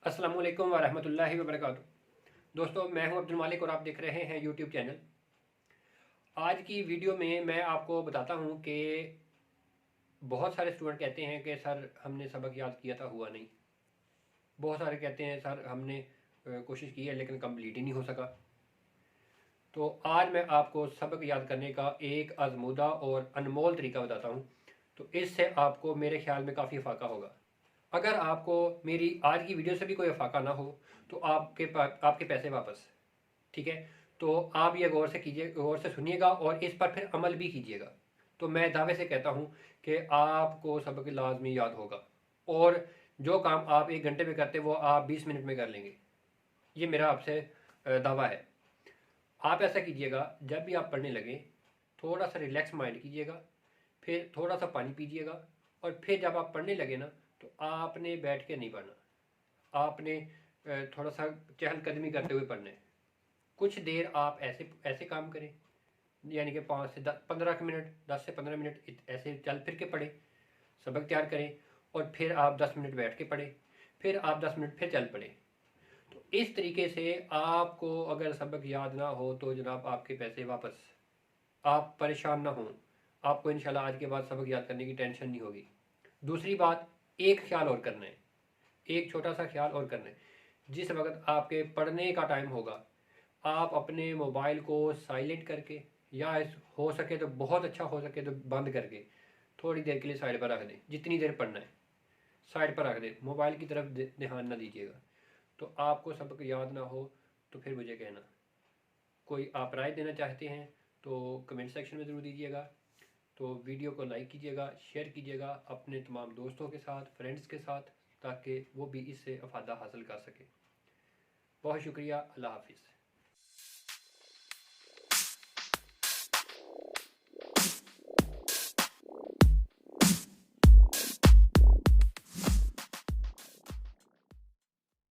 अस्सलाम वालेकुम वरहमतुल्लाहि वबरकातुहू। दोस्तों, मैं हूं अब्दुल मालिक और आप देख रहे हैं यूट्यूब चैनल। आज की वीडियो में मैं आपको बताता हूं कि बहुत सारे स्टूडेंट कहते हैं कि सर हमने सबक याद किया था, हुआ नहीं। बहुत सारे कहते हैं सर हमने कोशिश की है लेकिन कंप्लीट ही नहीं हो सका। तो आज मैं आपको सबक याद करने का एक आजमूदा और अनमोल तरीका बताता हूं। तो इससे आपको मेरे ख्याल में काफ़ी फाका होगा। अगर आपको मेरी आज की वीडियो से भी कोई अफाका ना हो तो आपके पैसे वापस। ठीक है, तो आप ये गौर से कीजिए, गौर से सुनिएगा और इस पर फिर अमल भी कीजिएगा। तो मैं दावे से कहता हूँ कि आपको सबक लाजमी याद होगा और जो काम आप 1 घंटे में करते वो आप 20 मिनट में कर लेंगे। ये मेरा आपसे दावा है। आप ऐसा कीजिएगा, जब भी आप पढ़ने लगें थोड़ा सा रिलैक्स माइंड कीजिएगा, फिर थोड़ा सा पानी पीजिएगा और फिर जब आप पढ़ने लगे ना तो आपने बैठ के नहीं पढ़ना, आपने थोड़ा सा चहलकदमी करते हुए पढ़ना है। कुछ देर आप ऐसे ऐसे काम करें, यानी कि 5 से 15 मिनट, 10 से 15 मिनट ऐसे चल फिर के पढ़ें, सबक तैयार करें और फिर आप 10 मिनट बैठ के पढ़ें, फिर आप 10 मिनट फिर चल पढ़ें। तो इस तरीके से आपको अगर सबक याद ना हो तो जनाब आपके पैसे वापस। आप परेशान ना हों, आपको इंशाल्लाह आज के बाद सबक याद करने की टेंशन नहीं होगी। दूसरी बात, एक ख्याल और करना है, एक छोटा सा ख्याल और करना है। जिस वक्त आपके पढ़ने का टाइम होगा आप अपने मोबाइल को साइलेंट करके या हो सके तो, बहुत अच्छा हो सके तो बंद करके थोड़ी देर के लिए साइड पर रख दें। जितनी देर पढ़ना है साइड पर रख दें, मोबाइल की तरफ ध्यान ना दीजिएगा। तो आपको सबक याद ना हो तो फिर मुझे कहना। कोई आप राय देना चाहते हैं तो कमेंट सेक्शन में ज़रूर दीजिएगा। तो वीडियो को लाइक कीजिएगा, शेयर कीजिएगा अपने तमाम दोस्तों के साथ, फ्रेंड्स के साथ, ताकि वो भी इससे अफादा हासिल कर सके। बहुत शुक्रिया। अल्लाह हाफिज़।